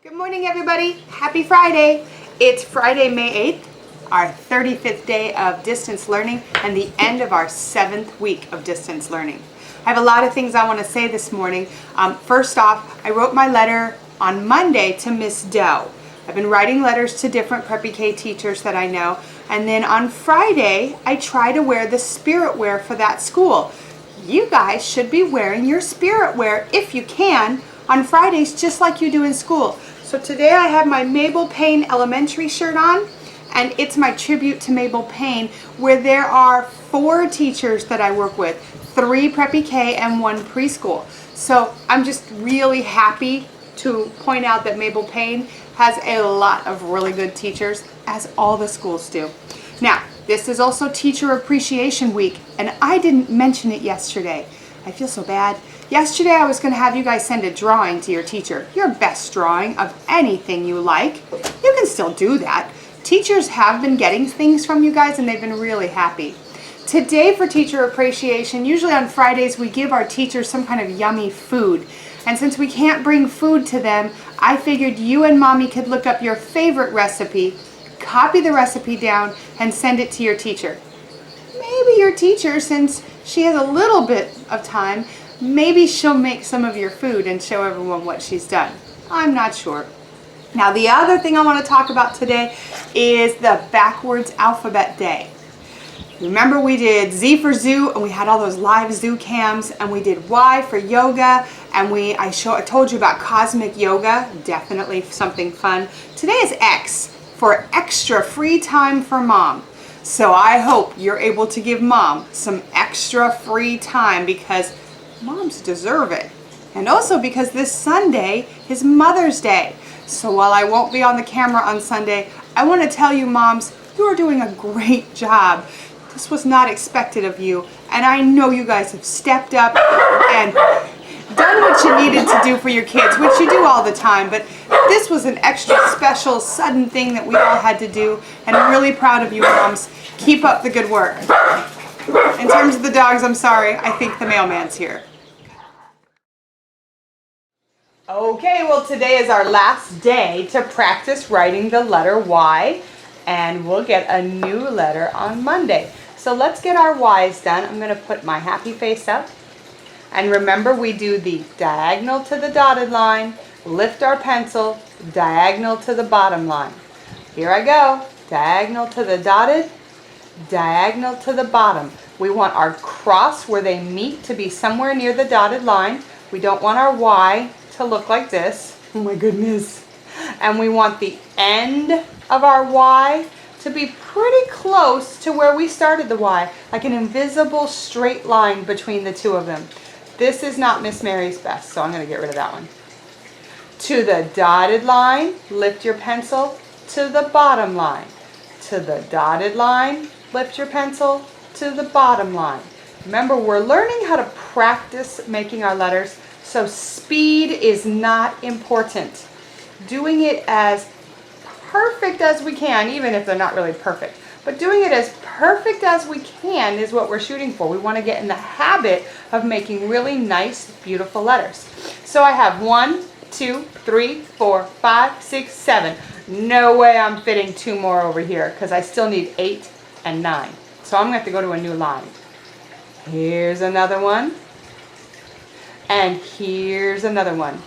Good morning, everybody. Happy Friday. It's Friday, May 8th, our 35th day of distance learning and the end of our 7th week of distance learning. I have a lot of things I want to say this morning. First off, I wrote my letter on Monday to Miss Doe. I've been writing letters to different Preppy K teachers that I know, and then on Friday, I try to wear the spirit wear for that school. You guys should be wearing your spirit wear, if you can, on Fridays just like you do in school. So today I have my Mabel Payne Elementary shirt on, and it's my tribute to Mabel Payne, where there are 4 teachers that I work with, 3 Preppy K and 1 preschool. So I'm just really happy to point out that Mabel Payne has a lot of really good teachers, as all the schools do. Now, this is also Teacher Appreciation Week, and I didn't mention it yesterday. I feel so bad. Yesterday I was going to have you guys send a drawing to your teacher, your best drawing of anything you like. You can still do that. Teachers have been getting things from you guys and they've been really happy. Today for Teacher Appreciation, usually on Fridays we give our teachers some kind of yummy food. And since we can't bring food to them, I figured you and Mommy could look up your favorite recipe, copy the recipe down, and send it to your teacher. Maybe your teacher, since she has a little bit of time, maybe she'll make some of your food and show everyone what she's done. I'm not sure. Now, the other thing I want to talk about today is the backwards alphabet day. Remember, we did Z for zoo, and we had all those live zoo cams, and we did Y for yoga, and I told you about cosmic yoga, definitely something fun. Today is X for extra free time for mom. So I hope you're able to give mom some extra free time, because moms deserve it. And also because this Sunday is Mother's Day. So while I won't be on the camera on Sunday, I want to tell you moms, you are doing a great job. This was not expected of you, and I know you guys have stepped up and done what you needed to do for your kids, which you do all the time, but this was an extra special sudden thing that we all had to do, and I'm really proud of you moms. Keep up the good work. In terms of the dogs, I'm sorry, I think the mailman's here. Okay, well today is our last day to practice writing the letter Y, and we'll get a new letter on Monday. So let's get our Y's done. I'm going to put my happy face up. And remember, we do the diagonal to the dotted line, lift our pencil, diagonal to the bottom line. Here I go. Diagonal to the dotted, diagonal to the bottom. We want our cross where they meet to be somewhere near the dotted line. We don't want our Y to look like this. Oh my goodness. And we want the end of our Y to be pretty close to where we started the Y, like an invisible straight line between the two of them. This is not Miss Mary's best, so I'm going to get rid of that one. To the dotted line, lift your pencil to the bottom line. To the dotted line, lift your pencil to the bottom line. Remember, we're learning how to practice making our letters, so speed is not important. Doing it as perfect as we can, even if they're not really perfect, but doing it as perfect as we can is what we're shooting for. We want to get in the habit of making really nice, beautiful letters. So I have 1, 2, 3, 4, 5, 6, 7. No way I'm fitting 2 more over here, because I still need 8 and 9. So I'm going to have to go to a new line. Here's another one. And here's another one.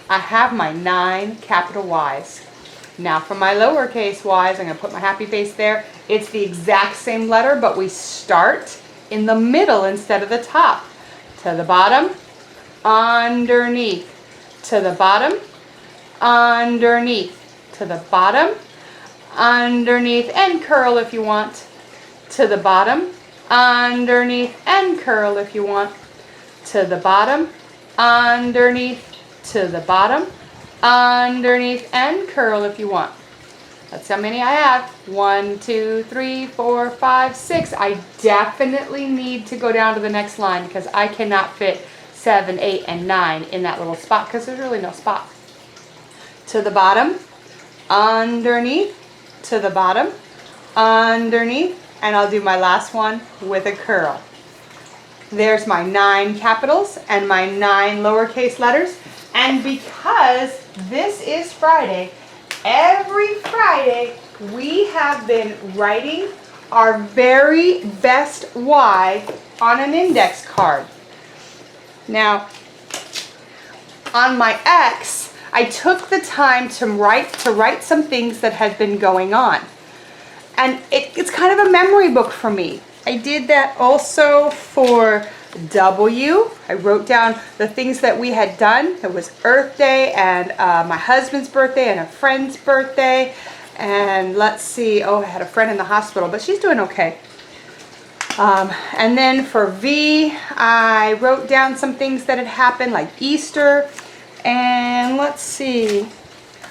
I have my 9 capital Y's. Now for my lowercase y's, I'm going to put my happy face there. It's the exact same letter, but we start in the middle instead of the top. To the bottom, underneath. To the bottom, underneath. To the bottom, underneath, and curl if you want. To the bottom, underneath, and curl if you want. To the bottom, underneath, to the bottom, underneath, and curl if you want. That's how many I have. 1, 2, 3, 4, 5, 6. I definitely need to go down to the next line because I cannot fit 7, 8, and 9 in that little spot because there's really no spot. To the bottom, underneath, to the bottom, underneath, and I'll do my last one with a curl. There's my 9 capitals and my 9 lowercase letters. And because this is Friday. Every Friday, we have been writing our very best why on an index card. Now, on my X, I took the time to write some things that had been going on. And it's kind of a memory book for me. I did that also for W. I wrote down the things that we had done. It was Earth Day and my husband's birthday and a friend's birthday. And let's see, oh, I had a friend in the hospital, but she's doing okay. And then for V, I wrote down some things that had happened, like Easter. And let's see,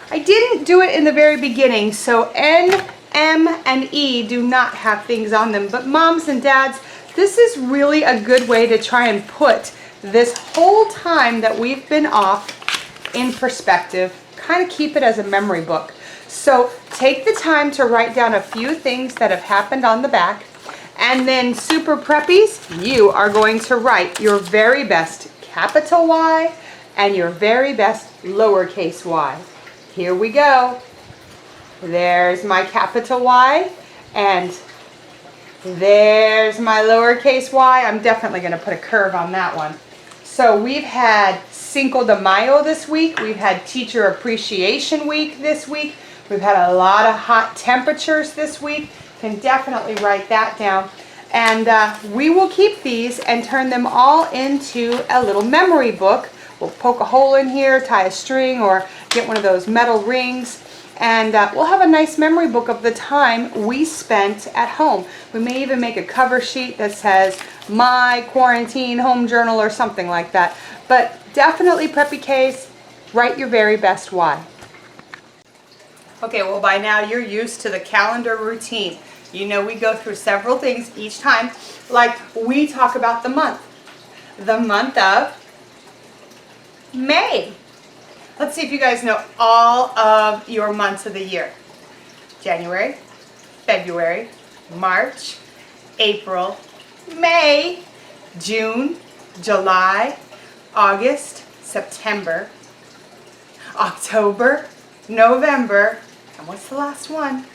I didn't do it in the very beginning, so N, M, and E do not have things on them. But moms and dads, this is really a good way to try and put this whole time that we've been off in perspective, kind of keep it as a memory book. So take the time to write down a few things that have happened on the back, and then super preppies, you are going to write your very best capital Y and your very best lowercase y. Here we go. There's my capital Y, and there's my lowercase y. I'm definitely going to put a curve on that one. So we've had Cinco de Mayo this week. We've had Teacher Appreciation Week this week. We've had a lot of hot temperatures this week. Can definitely write that down. And we will keep these and turn them all into a little memory book. We'll poke a hole in here, tie a string, or get one of those metal rings. And we'll have a nice memory book of the time we spent at home. We may even make a cover sheet that says My Quarantine Home Journal or something like that. But definitely, Preppy K's, write your very best why. Okay, well by now you're used to the calendar routine. You know we go through several things each time, like we talk about the month. The month of May. Let's see if you guys know all of your months of the year. January, February, March, April, May, June, July, August, September, October, November, and what's the last one?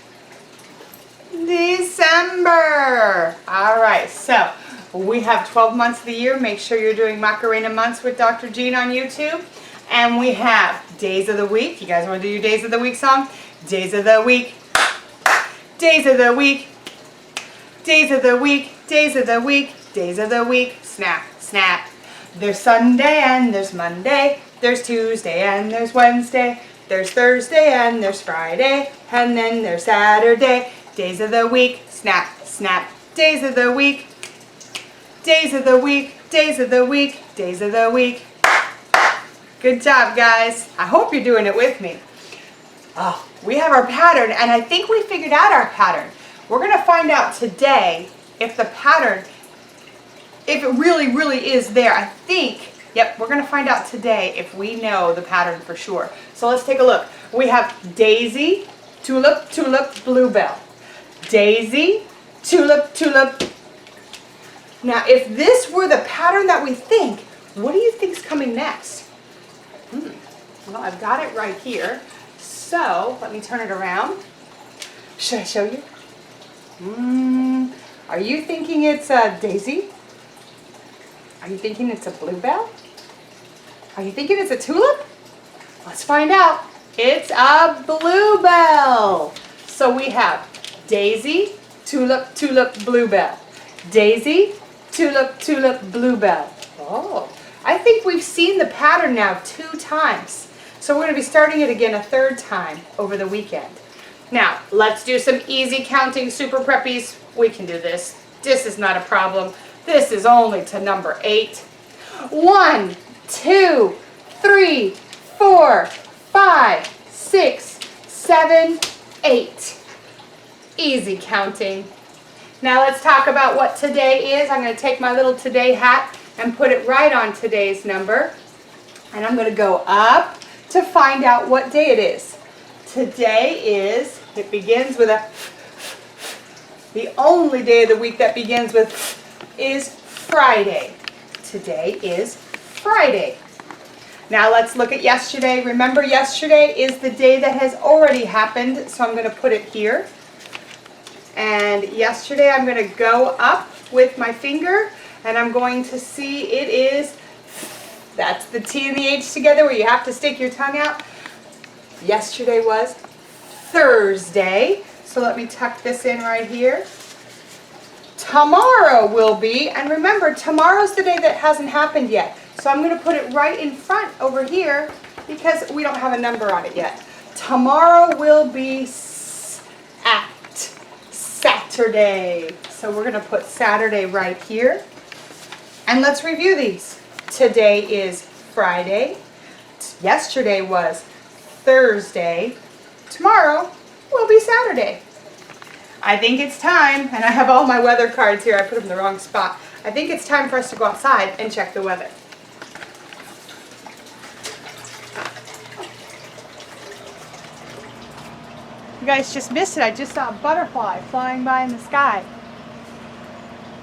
December. All right, so we have 12 months of the year. Make sure you're doing Macarena Months with Dr. Jean on YouTube. And we have days of the week. You guys want to do your days of the week song? Days of the week. Days of the week. Days of the week. Days of the week. Days of the week. Snap, snap. There's Sunday and there's Monday. There's Tuesday and there's Wednesday. There's Thursday and there's Friday. And then there's Saturday. Days of the week. Snap, snap. Days of the week. Days of the week. Days of the week. Days of the week. Good job, guys. I hope you're doing it with me. Oh, we have our pattern, and I think we figured out our pattern. We're going to find out today if the pattern, if it really, really is there. I think, yep, we're going to find out today if we know the pattern for sure. So let's take a look. We have daisy, tulip, tulip, bluebell. Daisy, tulip, tulip. Now, if this were the pattern that we think, what do you think's coming next? Well, I've got it right here. So, let me turn it around. Should I show you? Are you thinking it's a daisy? Are you thinking it's a bluebell? Are you thinking it's a tulip? Let's find out. It's a bluebell. So we have daisy, tulip, tulip, bluebell. Daisy, tulip, tulip, bluebell. Oh, I think we've seen the pattern now 2 times. So we're going to be starting it again a 3rd time over the weekend. Now, let's do some easy counting, super preppies. We can do this. This is not a problem. This is only to number 8. 1, 2, 3, 4, 5, 6, 7, 8. Easy counting. Now let's talk about what today is. I'm going to take my little today hat and put it right on today's number. And I'm going to go up to find out what day it is. Today is, it begins with a, the only day of the week that begins with is Friday. Today is Friday. Now let's look at yesterday. Remember, yesterday is the day that has already happened, so I'm going to put it here. And yesterday I'm going to go up with my finger, and I'm going to see it is, that's the T and the H together where you have to stick your tongue out. Yesterday was Thursday, so let me tuck this in right here. Tomorrow will be, and remember, tomorrow's the day that hasn't happened yet. So I'm going to put it right in front over here because we don't have a number on it yet. Tomorrow will be Saturday. So we're going to put Saturday right here. And let's review these. Today is Friday. Yesterday was Thursday. Tomorrow will be Saturday. I think it's time, and I have all my weather cards here. I put them in the wrong spot. I think it's time for us to go outside and check the weather. You guys just missed it. I just saw a butterfly flying by in the sky.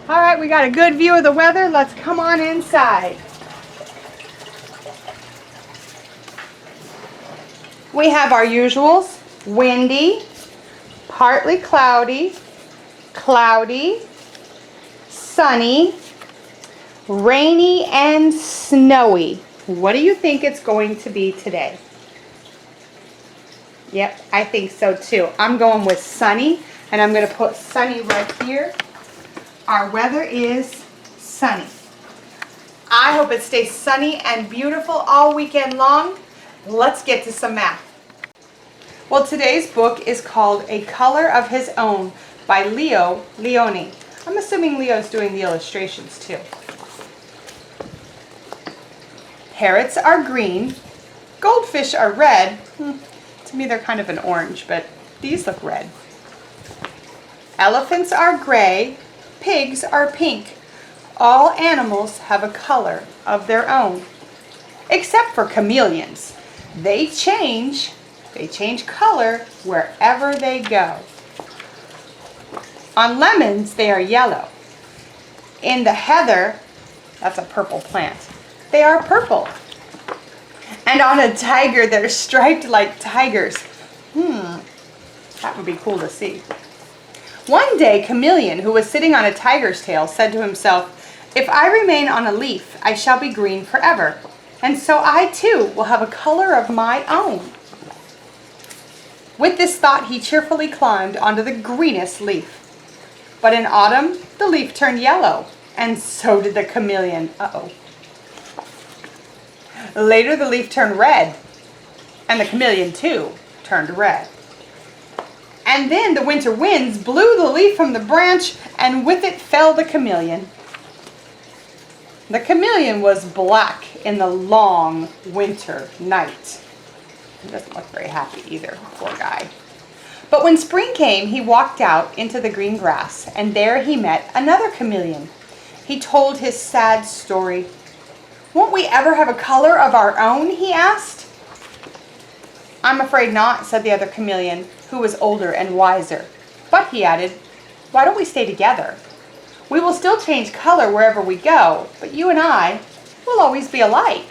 All right, we got a good view of the weather. Let's come on inside. We have our usuals: windy, partly cloudy, cloudy, sunny, rainy, and snowy. What do you think it's going to be today? Yep, I think so too. I'm going with sunny, and I'm going to put sunny right here. Our weather is sunny. I hope it stays sunny and beautiful all weekend long. Let's get to some math. Well, today's book is called A Color of His Own by Leo Lionni. I'm assuming Leo's doing the illustrations too. Parrots are green. Goldfish are red. To me, they're kind of an orange, but these look red. Elephants are gray. Pigs are pink. All animals have a color of their own, except for chameleons. They change color wherever they go. On lemons, they are yellow. In the heather, that's a purple plant, they are purple. And on a tiger, they're striped like tigers. That would be cool to see. One day, Chameleon, who was sitting on a tiger's tail, said to himself, "If I remain on a leaf, I shall be green forever. And so I, too, will have a color of my own." With this thought, he cheerfully climbed onto the greenest leaf. But in autumn, the leaf turned yellow, and so did the chameleon. Later, the leaf turned red, and the chameleon, too, turned red. And then the winter winds blew the leaf from the branch, and with it fell the chameleon. The chameleon was black in the long winter night. He doesn't look very happy either, poor guy. But when spring came, he walked out into the green grass, and there he met another chameleon. He told his sad story. "Won't we ever have a color of our own?" he asked. "I'm afraid not," said the other chameleon, who was older and wiser. "But," he added, "why don't we stay together? We will still change color wherever we go, but you and I will always be alike."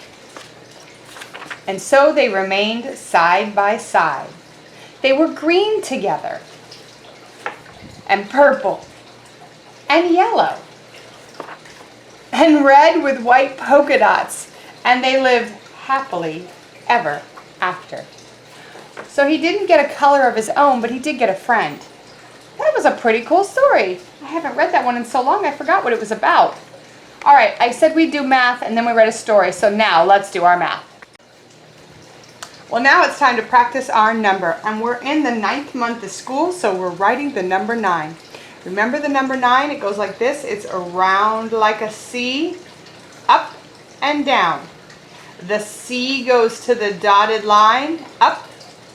And so they remained side by side. They were green together, and purple, and yellow, and red with white polka dots, and they lived happily ever after. So he didn't get a color of his own, but he did get a friend. That was a pretty cool story. I haven't read that one in so long I forgot what it was about. All right, I said we'd do math and then we read a story, so now let's do our math. Well, now it's time to practice our number, and we're in the 9th month of school, so we're writing the number 9. Remember the number 9? It goes like this. It's around like a C, up and down. The C goes to the dotted line, up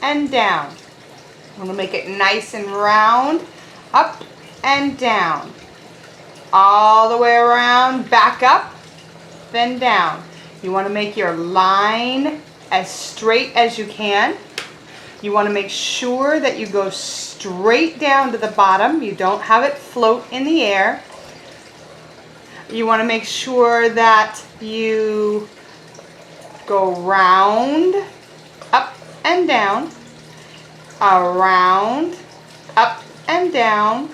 and down. I'm going to make it nice and round, up and down. All the way around, back up, then down. You want to make your line as straight as you can. You want to make sure that you go straight down to the bottom. You don't have it float in the air. You want to make sure that you Go round, up and down, around, up and down,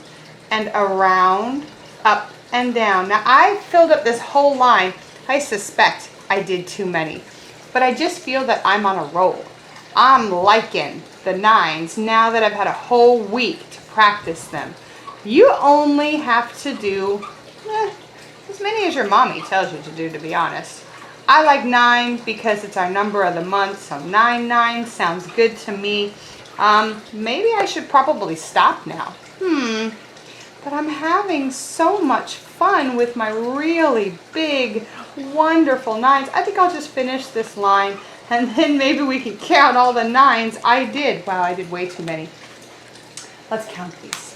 and around, up and down. Now I filled up this whole line. I suspect I did too many, but I just feel that I'm on a roll. I'm liking the 9s now that I've had a whole week to practice them. You only have to do as many as your mommy tells you to do, to be honest. I like 9 because it's our number of the month, so 9 sounds good to me. Maybe I should probably stop now. But I'm having so much fun with my really big, wonderful 9s. I think I'll just finish this line and then maybe we can count all the 9s I did. Wow, I did way too many. Let's count these.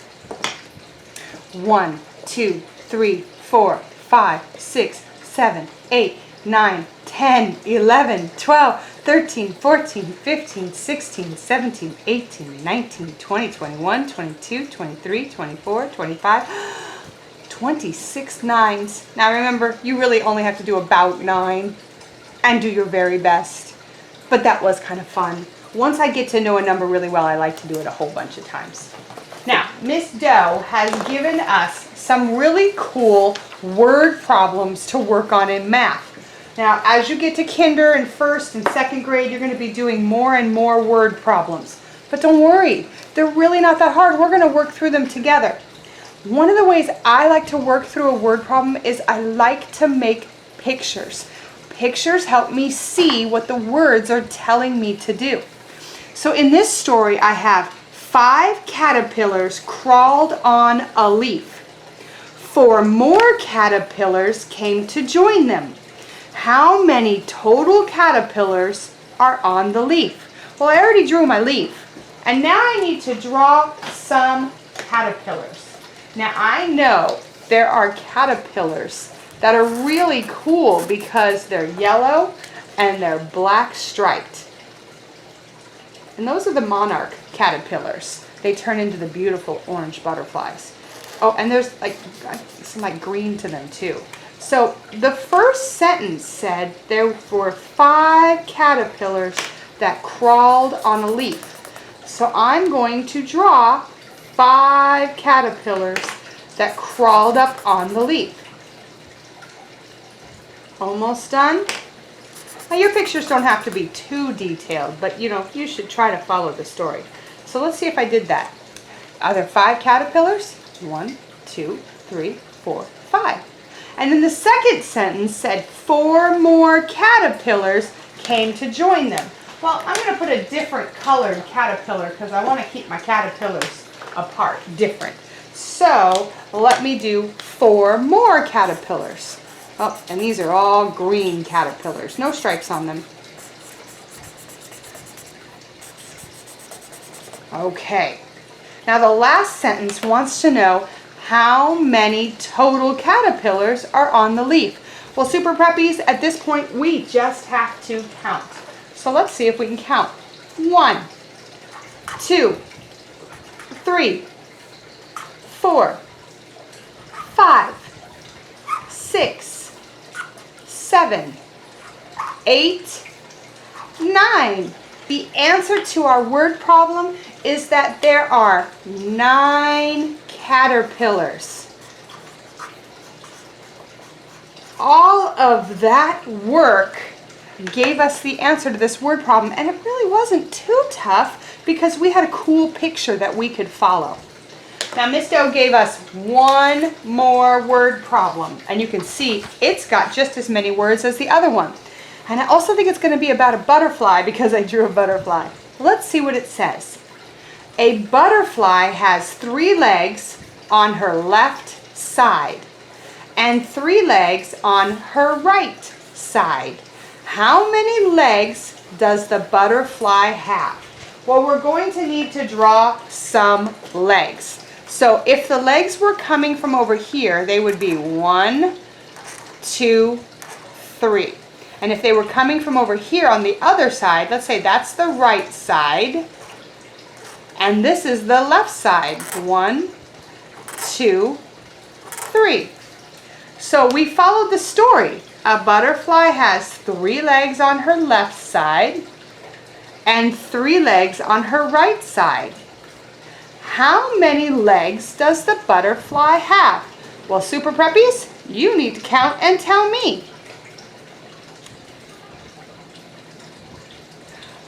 1, 2, 3, 4, 5, 6, 7, 8, 9, 10, 11, 12, 13, 14, 15, 16, 17, 18, 19, 20, 21, 22, 23, 24, 25, 26 9s. Now remember, you really only have to do about 9 and do your very best. But that was kind of fun. Once I get to know a number really well, I like to do it a whole bunch of times. Now, Miss Doe has given us some really cool word problems to work on in math. Now, as you get to kinder and first and second grade, you're going to be doing more and more word problems. But don't worry, they're really not that hard. We're going to work through them together. One of the ways I like to work through a word problem is I like to make pictures. Pictures help me see what the words are telling me to do. So in this story, I have 5 caterpillars crawled on a leaf. 4 more caterpillars came to join them. How many total caterpillars are on the leaf? Well, I already drew my leaf. And now I need to draw some caterpillars. Now I know there are caterpillars that are really cool because they're yellow and they're black striped. And those are the monarch caterpillars. They turn into the beautiful orange butterflies. Oh, and there's some green to them too. So the first sentence said there were 5 caterpillars that crawled on a leaf. So I'm going to draw 5 caterpillars that crawled up on the leaf. Almost done. Now your pictures don't have to be too detailed, but you should try to follow the story. So let's see if I did that. Are there 5 caterpillars? 1, 2, 3, 4, 5. And then the second sentence said 4 more caterpillars came to join them. Well, I'm going to put a different colored caterpillar because I want to keep my caterpillars apart, different. So let me do 4 more caterpillars. Oh, and these are all green caterpillars. No stripes on them. Okay. Now the last sentence wants to know how many total caterpillars are on the leaf. Well, Super Preppies, at this point we just have to count. So let's see if we can count. 1, 2, 3, 4, 5, 6, 7, 8, 9. The answer to our word problem is that there are 9 caterpillars. All of that work gave us the answer to this word problem, and it really wasn't too tough because we had a cool picture that we could follow. Now Miss Doe gave us one more word problem, and you can see it's got just as many words as the other one. And I also think it's going to be about a butterfly because I drew a butterfly. Let's see what it says. A butterfly has 3 legs on her left side and 3 legs on her right side. How many legs does the butterfly have? Well, we're going to need to draw some legs. So if the legs were coming from over here, they would be 1, 2, 3. And if they were coming from over here on the other side, let's say that's the right side, and this is the left side. 1, 2, 3. So we followed the story. A butterfly has 3 legs on her left side and 3 legs on her right side. How many legs does the butterfly have? Well, Super Preppies, you need to count and tell me.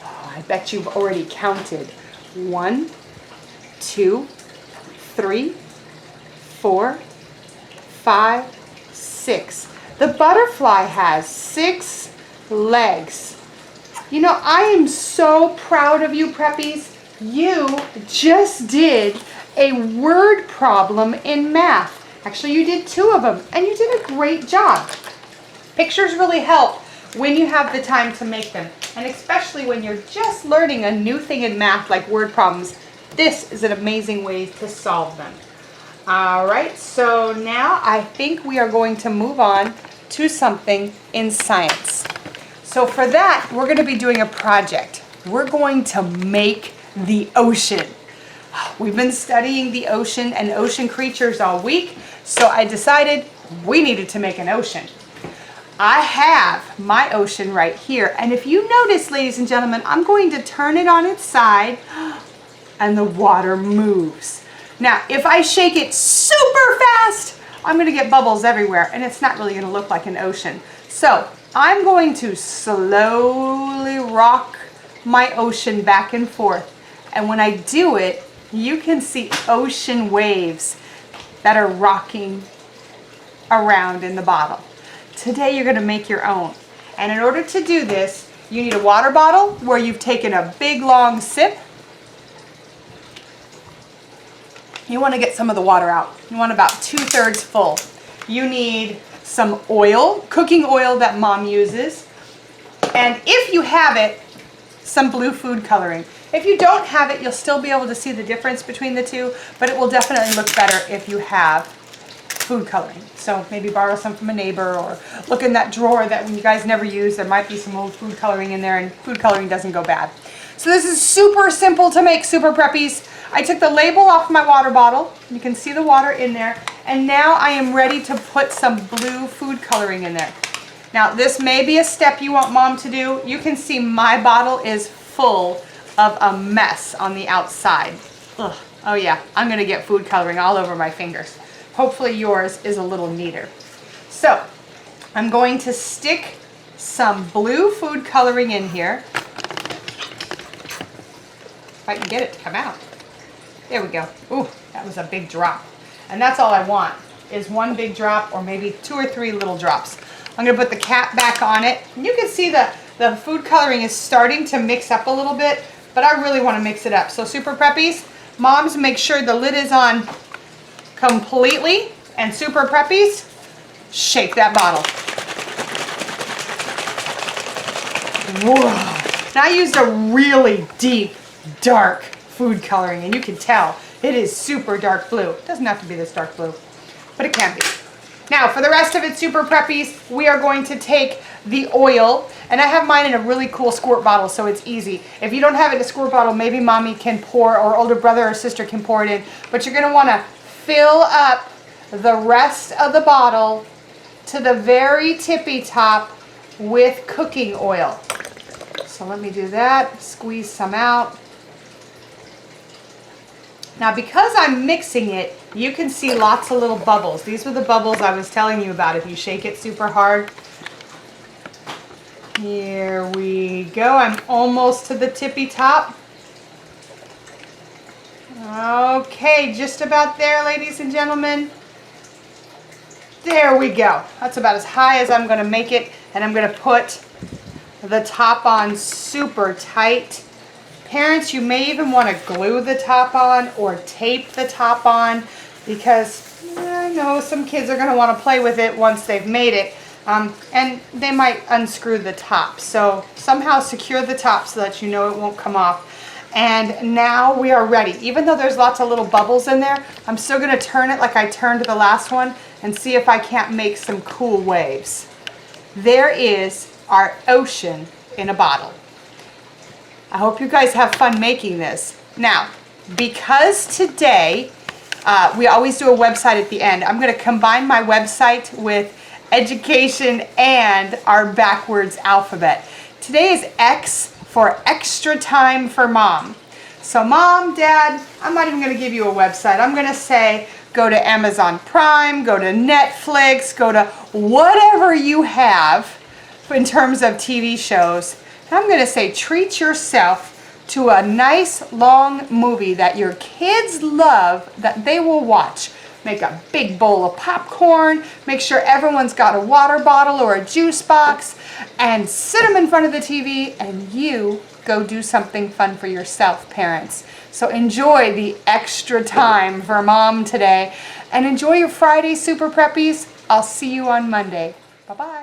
Oh, I bet you've already counted. 1, 2, 3, 4, 5, 6. The butterfly has 6 legs. You know, I am so proud of you, Preppies. You just did a word problem in math. Actually, you did 2 of them, and you did a great job. Pictures really help when you have the time to make them, and especially when you're just learning a new thing in math like word problems. This is an amazing way to solve them. All right, so now I think we are going to move on to something in science. So for that, we're going to be doing a project. We're going to make the ocean. We've been studying the ocean and ocean creatures all week, so I decided we needed to make an ocean. I have my ocean right here, and if you notice, ladies and gentlemen, I'm going to turn it on its side and the water moves. Now, if I shake it super fast, I'm going to get bubbles everywhere, and it's not really going to look like an ocean. So I'm going to slowly rock my ocean back and forth. And when I do it, you can see ocean waves that are rocking around in the bottle. Today you're going to make your own. And in order to do this, you need a water bottle where you've taken a big long sip. You want to get some of the water out. You want about 2/3 full. You need some oil, cooking oil that Mom uses. And if you have it, some blue food coloring. If you don't have it, you'll still be able to see the difference between the two, but it will definitely look better if you have food coloring. So maybe borrow some from a neighbor, or look in that drawer that you guys never use. There might be some old food coloring in there, and food coloring doesn't go bad. So this is super simple to make, Super Preppies. I took the label off my water bottle. You can see the water in there. And now I am ready to put some blue food coloring in there. Now this may be a step you want Mom to do. You can see my bottle is full of a mess on the outside. Ugh. Oh yeah, I'm gonna get food coloring all over my fingers. Hopefully yours is a little neater. So I'm going to stick some blue food coloring in here. If I can get it to come out. There we go. Ooh, that was a big drop. And that's all I want, is 1 big drop, or maybe 2 or 3 little drops. I'm gonna put the cap back on it. And you can see the food coloring is starting to mix up a little bit, but I really wanna mix it up. So Super Preppies, Moms, make sure the lid is on completely, and Super Preppies, shake that bottle. Whoa. Now I used a really deep, dark food coloring, and you can tell it is super dark blue. It doesn't have to be this dark blue, but it can be. Now for the rest of it, Super Preppies, we are going to take the oil, and I have mine in a really cool squirt bottle, so it's easy. If you don't have it in a squirt bottle, maybe Mommy can pour, or older brother or sister can pour it in, but you're gonna wanna fill up the rest of the bottle to the very tippy top with cooking oil. So let me do that, squeeze some out. Now because I'm mixing it, you can see lots of little bubbles. These were the bubbles I was telling you about if you shake it super hard. Here we go. I'm almost to the tippy top. Okay, just about there, ladies and gentlemen. There we go. That's about as high as I'm going to make it, and I'm going to put the top on super tight. Parents, you may even want to glue the top on or tape the top on, because I know some kids are going to want to play with it once they've made it, and they might unscrew the top. So somehow secure the top so that you know it won't come off. And now we are ready. Even though there's lots of little bubbles in there, I'm still going to turn it like I turned the last one and see if I can't make some cool waves. There is our ocean in a bottle. I hope you guys have fun making this. Now, because today we always do a website at the end, I'm going to combine my website with education, and our backwards alphabet. Today is X for extra time for mom. So mom, dad, I'm not even going to give you a website. I'm going to say go to Amazon Prime, go to Netflix, go to whatever you have in terms of TV shows. And I'm going to say treat yourself to a nice long movie that your kids love that they will watch. Make a big bowl of popcorn, make sure everyone's got a water bottle or a juice box, and sit them in front of the TV and you go do something fun for yourself, parents. So enjoy the extra time for mom today and enjoy your Friday, Super Preppies. I'll see you on Monday. Bye-bye.